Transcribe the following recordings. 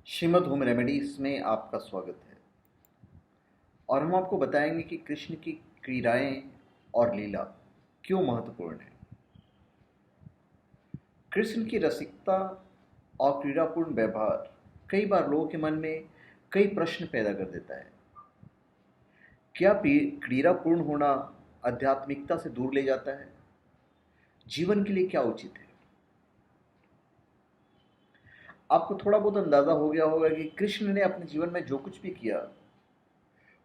Shrimad home remedies में आपका स्वागत है। और हम आपको बताएंगे कि कृष्ण की क्रीड़ाएं और लीला क्यों महत्वपूर्ण है। कृष्ण की रसिकता और क्रीड़ापूर्ण व्यवहार कई बार लोगों के मन में कई प्रश्न पैदा कर देता है। क्या क्रीड़ापूर्ण होना आध्यात्मिकता से दूर ले जाता है? जीवन के लिए क्या उचित है? आपको थोड़ा बहुत अंदाजा हो गया होगा कि कृष्ण ने अपने जीवन में जो कुछ भी किया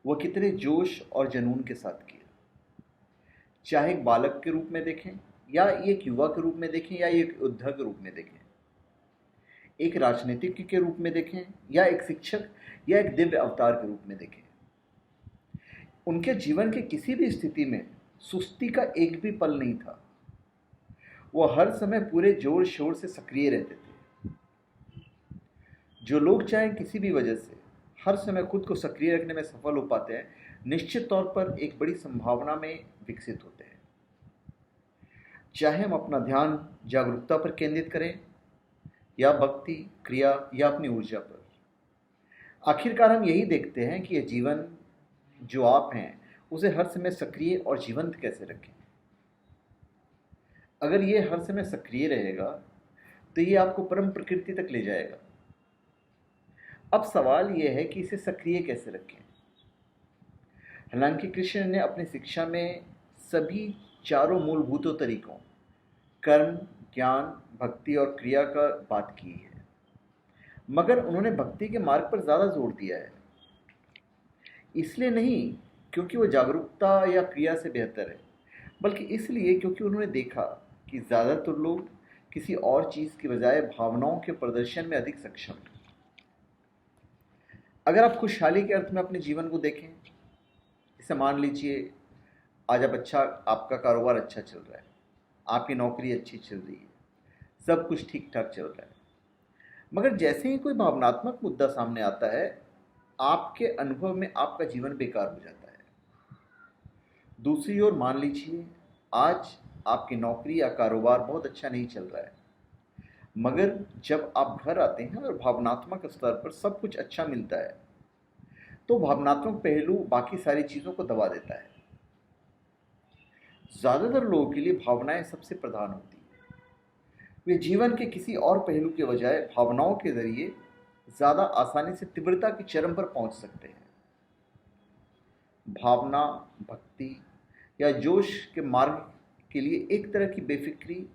वह कितने जोश और जुनून के साथ किया। चाहे एक बालक के रूप में देखें या एक युवा के रूप में देखें या एक योद्धा के रूप में देखें, एक राजनीतिज्ञ के रूप में देखें या एक शिक्षक या एक दिव्य अवतार के रूप में देखें, उनके जीवन के किसी भी स्थिति में सुस्ती का एक भी पल नहीं था। वह हर समय पूरे जोर शोर से सक्रिय रहते थे। जो लोग चाहे किसी भी वजह से हर समय खुद को सक्रिय रखने में सफल हो पाते हैं, निश्चित तौर पर एक बड़ी संभावना में विकसित होते हैं। चाहे हम अपना ध्यान जागरूकता पर केंद्रित करें या भक्ति, क्रिया या अपनी ऊर्जा पर, आखिरकार हम यही देखते हैं कि यह जीवन जो आप हैं उसे हर समय सक्रिय और जीवंत कैसे रखें। अगर ये हर समय सक्रिय रहेगा तो ये आपको परम प्रकृति तक ले जाएगा। अब सवाल यह है कि इसे सक्रिय कैसे रखें। हालांकि कृष्ण ने अपनी शिक्षा में सभी चारों मूलभूत तरीकों कर्म, ज्ञान, भक्ति और क्रिया का बात की है, मगर उन्होंने भक्ति के मार्ग पर ज़्यादा जोर दिया है। इसलिए नहीं क्योंकि वह जागरूकता या क्रिया से बेहतर है, बल्कि इसलिए क्योंकि उन्होंने देखा कि ज़्यादातर लोग किसी और चीज़ की बजाय भावनाओं के प्रदर्शन में अधिक सक्षम हैं। अगर आप खुशहाली के अर्थ में अपने जीवन को देखें, जैसे मान लीजिए आज आपका कारोबार अच्छा चल रहा है, आपकी नौकरी अच्छी चल रही है, सब कुछ ठीक ठाक चल रहा है, मगर जैसे ही कोई भावनात्मक मुद्दा सामने आता है, आपके अनुभव में आपका जीवन बेकार हो जाता है। दूसरी ओर मान लीजिए आज आपकी नौकरी या कारोबार बहुत अच्छा नहीं चल रहा है, मगर जब आप घर आते हैं और भावनात्मक स्तर पर सब कुछ अच्छा मिलता है, तो भावनात्मक पहलू बाकी सारी चीज़ों को दबा देता है। ज़्यादातर लोगों के लिए भावनाएं सबसे प्रधान होती हैं। वे जीवन के किसी और पहलू के बजाय भावनाओं के जरिए ज़्यादा आसानी से तीव्रता की चरम पर पहुंच सकते हैं। भावना, भक्ति या जोश के मार्ग के लिए एक तरह की बेफिक्री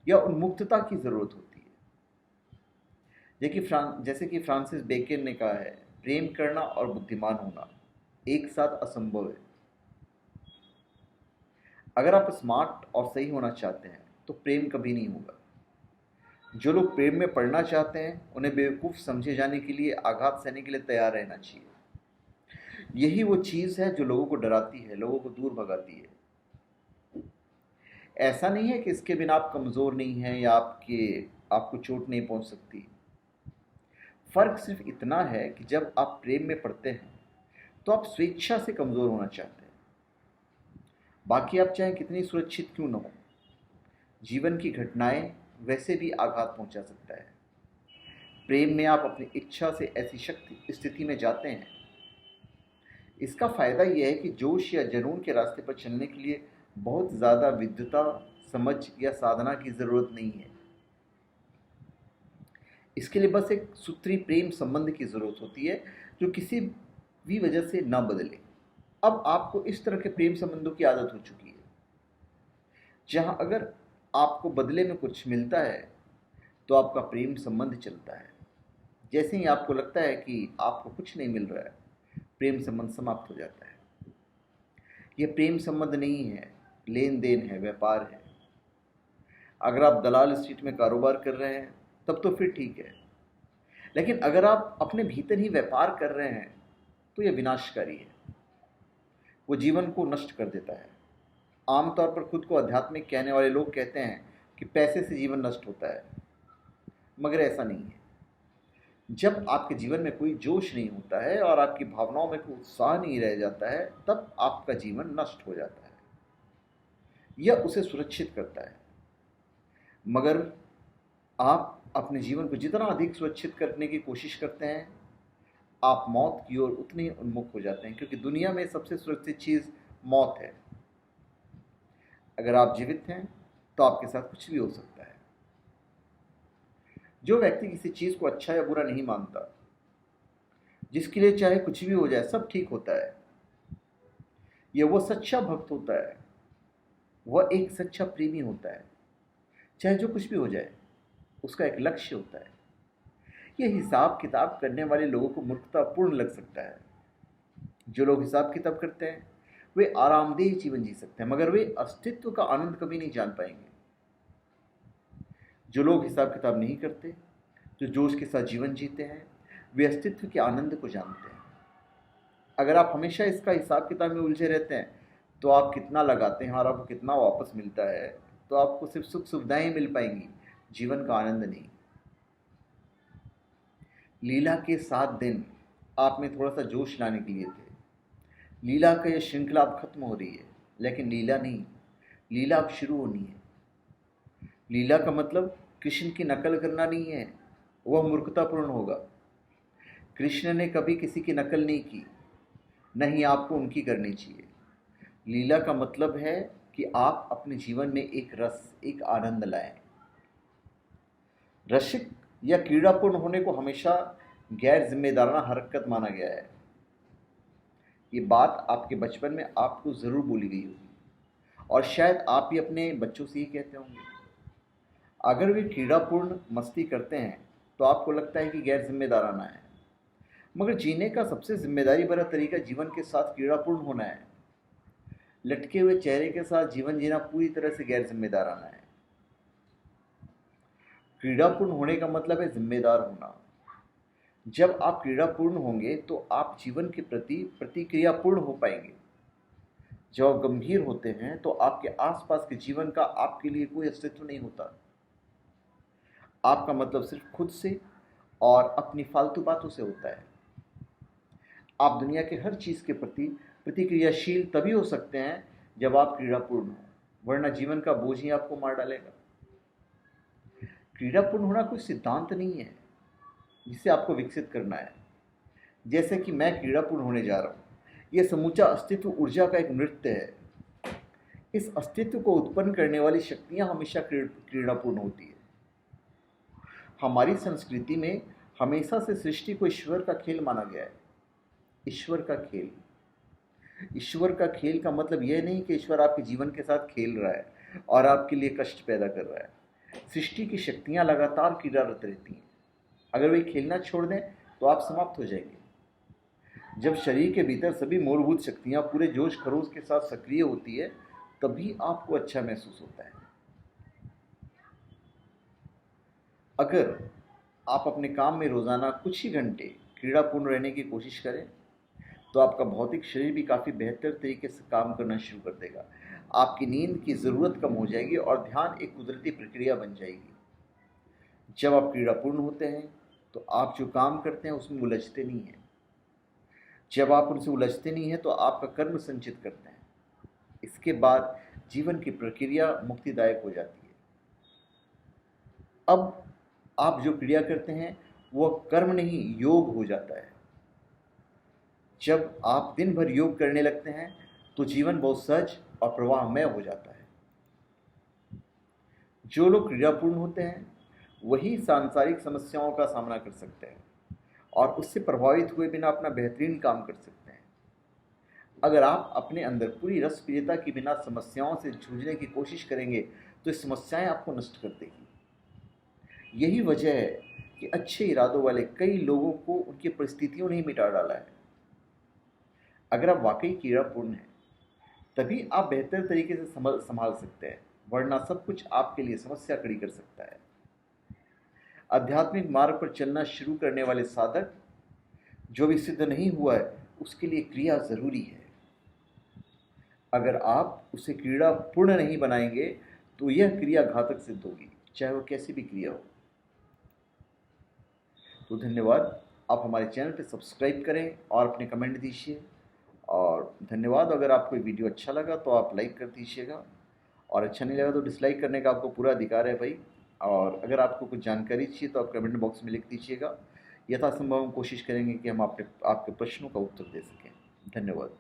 या उन्मुक्तता की ज़रूरत होती है। जैसे कि फ्रांसिस बेकन ने कहा है, प्रेम करना और बुद्धिमान होना एक साथ असंभव है। अगर आप स्मार्ट और सही होना चाहते हैं तो प्रेम कभी नहीं होगा। जो लोग प्रेम में पड़ना चाहते हैं उन्हें बेवकूफ़ समझे जाने के लिए आघात सहने के लिए तैयार रहना चाहिए। यही वो चीज़ है जो लोगों को डराती है, लोगों को दूर भगाती है। ऐसा नहीं है कि इसके बिना आप कमज़ोर नहीं हैं या आपको चोट नहीं पहुंच सकती। फ़र्क सिर्फ इतना है कि जब आप प्रेम में पड़ते हैं तो आप स्वेच्छा से कमज़ोर होना चाहते हैं। बाकी आप चाहे कितनी सुरक्षित क्यों न हो, जीवन की घटनाएं वैसे भी आघात पहुंचा सकता है। प्रेम में आप अपनी इच्छा से ऐसी शक्ति स्थिति में जाते हैं। इसका फ़ायदा यह है कि जोश या जुनून के रास्ते पर चलने के लिए बहुत ज़्यादा विद्वता, समझ या साधना की ज़रूरत नहीं है। इसके लिए बस एक सूत्री प्रेम संबंध की ज़रूरत होती है जो किसी भी वजह से ना बदले। अब आपको इस तरह के प्रेम संबंधों की आदत हो चुकी है, जहां अगर आपको बदले में कुछ मिलता है तो आपका प्रेम संबंध चलता है। जैसे ही आपको लगता है कि आपको कुछ नहीं मिल रहा है, प्रेम संबंध समाप्त हो जाता है। यह प्रेम संबंध नहीं है, लेन देन है, व्यापार है। अगर आप दलाल स्ट्रीट में कारोबार कर रहे हैं तब तो फिर ठीक है, लेकिन अगर आप अपने भीतर ही व्यापार कर रहे हैं तो यह विनाशकारी है। वो जीवन को नष्ट कर देता है। आमतौर पर खुद को आध्यात्मिक कहने वाले लोग कहते हैं कि पैसे से जीवन नष्ट होता है, मगर ऐसा नहीं है। जब आपके जीवन में कोई जोश नहीं होता है और आपकी भावनाओं में कोई उत्साह नहीं रह जाता है, तब आपका जीवन नष्ट हो जाता है। यह उसे सुरक्षित करता है, मगर आप अपने जीवन को जितना अधिक सुरक्षित करने की कोशिश करते हैं, आप मौत की ओर उतने ही उन्मुख हो जाते हैं, क्योंकि दुनिया में सबसे सुरक्षित चीज़ मौत है। अगर आप जीवित हैं तो आपके साथ कुछ भी हो सकता है। जो व्यक्ति किसी चीज़ को अच्छा या बुरा नहीं मानता, जिसके लिए चाहे कुछ भी हो जाए सब ठीक होता है, यह वो सच्चा भक्त होता है, वह एक सच्चा प्रेमी होता है। चाहे जो कुछ भी हो जाए, उसका एक लक्ष्य होता है। यह हिसाब किताब करने वाले लोगों को मूर्खतापूर्ण लग सकता है। जो लोग हिसाब किताब करते हैं वे आरामदेह जीवन जी सकते हैं, मगर वे अस्तित्व का आनंद कभी नहीं जान पाएंगे। जो लोग हिसाब किताब नहीं करते, जो जोश के साथ जीवन जीते हैं, वे अस्तित्व के आनंद को जानते हैं। अगर आप हमेशा इसका हिसाब किताब में उलझे रहते हैं, तो आप कितना लगाते हैं और आपको कितना वापस मिलता है, तो आपको सिर्फ सुख सुविधाएं मिल पाएंगी, जीवन का आनंद नहीं। लीला के 7 दिन आप में थोड़ा सा जोश लाने के लिए थे। लीला का यह श्रृंखला अब खत्म हो रही है, लेकिन लीला नहीं, लीला अब शुरू होनी है। लीला का मतलब कृष्ण की नकल करना नहीं है, वह मूर्खतापूर्ण होगा। कृष्ण ने कभी किसी की नकल नहीं की, नहीं आपको उनकी करनी चाहिए। लीला का मतलब है कि आप अपने जीवन में एक रस, एक आनंद लाएं। रसिक या क्रीड़ापूर्ण होने को हमेशा गैर जिम्मेदाराना हरकत माना गया है। ये बात आपके बचपन में आपको ज़रूर बोली गई होगी, और शायद आप भी अपने बच्चों से ही कहते होंगे। अगर वे क्रीड़ापूर्ण मस्ती करते हैं तो आपको लगता है कि गैर जिम्मेदाराना है, मगर जीने का सबसे जिम्मेदारी भरा तरीका जीवन के साथ क्रीड़ापूर्ण होना है। लटके हुए चेहरे के साथ जीवन जीना पूरी तरह से गैर जिम्मेदाराना है। क्रीड़ापूर्ण होने का मतलब है जिम्मेदार होना। जब आप क्रीड़ापूर्ण होंगे तो आप जीवन के प्रति प्रतिक्रियापूर्ण हो पाएंगे। जब आप गंभीर होते हैं तो आपके आसपास के जीवन का आपके लिए कोई अस्तित्व नहीं होता। आपका मतलब सिर्फ खुद से और अपनी फालतू बातों से होता है। आप दुनिया के हर चीज़ के प्रति प्रतिक्रियाशील तभी हो सकते हैं जब आप क्रीड़ापूर्ण हो, वरना जीवन का बोझ ही आपको मार डालेगा। क्रीड़ापूर्ण होना कोई सिद्धांत नहीं है जिसे आपको विकसित करना है। जैसे कि मैं क्रीड़ापूर्ण होने जा रहा हूँ, यह समूचा अस्तित्व ऊर्जा का एक नृत्य है। इस अस्तित्व को उत्पन्न करने वाली शक्तियाँ हमेशा क्रीड़ापूर्ण होती है। हमारी संस्कृति में हमेशा से सृष्टि को ईश्वर का खेल माना गया है। ईश्वर का खेल, ईश्वर का खेल का मतलब यह नहीं कि ईश्वर आपके जीवन के साथ खेल रहा है और आपके लिए कष्ट पैदा कर रहा है। सृष्टि की शक्तियाँ लगातार क्रियारत रहती हैं। अगर वे खेलना छोड़ दें तो आप समाप्त हो जाएंगे। जब शरीर के भीतर सभी मूलभूत शक्तियाँ पूरे जोश खरोश के साथ सक्रिय होती है, तभी आपको अच्छा महसूस होता है। अगर आप अपने काम में रोज़ाना कुछ ही घंटे क्रीड़ापूर्ण रहने की कोशिश करें, तो आपका भौतिक शरीर भी काफ़ी बेहतर तरीके से काम करना शुरू कर देगा। आपकी नींद की ज़रूरत कम हो जाएगी और ध्यान एक कुदरती प्रक्रिया बन जाएगी। जब आप क्रीड़ापूर्ण होते हैं तो आप जो काम करते हैं उसमें उलझते नहीं हैं। जब आप उनसे उलझते नहीं हैं तो आपका कर्म संचित करते हैं। इसके बाद जीवन की प्रक्रिया मुक्तिदायक हो जाती है। अब आप जो क्रिया करते हैं वह कर्म नहीं, योग हो जाता है। जब आप दिन भर योग करने लगते हैं तो जीवन बहुत सहज और प्रवाहमय हो जाता है। जो लोग क्रीड़ापूर्ण होते हैं वही सांसारिक समस्याओं का सामना कर सकते हैं और उससे प्रभावित हुए बिना अपना बेहतरीन काम कर सकते हैं। अगर आप अपने अंदर पूरी रसप्रियता के बिना समस्याओं से जूझने की कोशिश करेंगे तो ये समस्याएं आपको नष्ट कर देगी। यही वजह है कि अच्छे इरादों वाले कई लोगों को उनकी परिस्थितियों ने मिटा डाला है। अगर आप वाकई क्रीड़ापूर्ण हैं तभी आप बेहतर तरीके से संभाल सकते हैं, वरना सब कुछ आपके लिए समस्या खड़ी कर सकता है। आध्यात्मिक मार्ग पर चलना शुरू करने वाले साधक, जो भी सिद्ध नहीं हुआ है, उसके लिए क्रिया जरूरी है। अगर आप उसे क्रीड़ापूर्ण नहीं बनाएंगे तो यह क्रिया घातक सिद्ध होगी, चाहे वो कैसी भी क्रिया हो। तो धन्यवाद। आप हमारे चैनल पर सब्सक्राइब करें और अपने कमेंट दीजिए। और धन्यवाद। अगर आपको ये वीडियो अच्छा लगा तो आप लाइक कर दीजिएगा, और अच्छा नहीं लगा तो डिसलाइक करने का आपको पूरा अधिकार है भाई। और अगर आपको कुछ जानकारी चाहिए तो आप कमेंट बॉक्स में लिख दीजिएगा। यथासंभव हम कोशिश करेंगे कि हम आपके प्रश्नों का उत्तर दे सकें। धन्यवाद।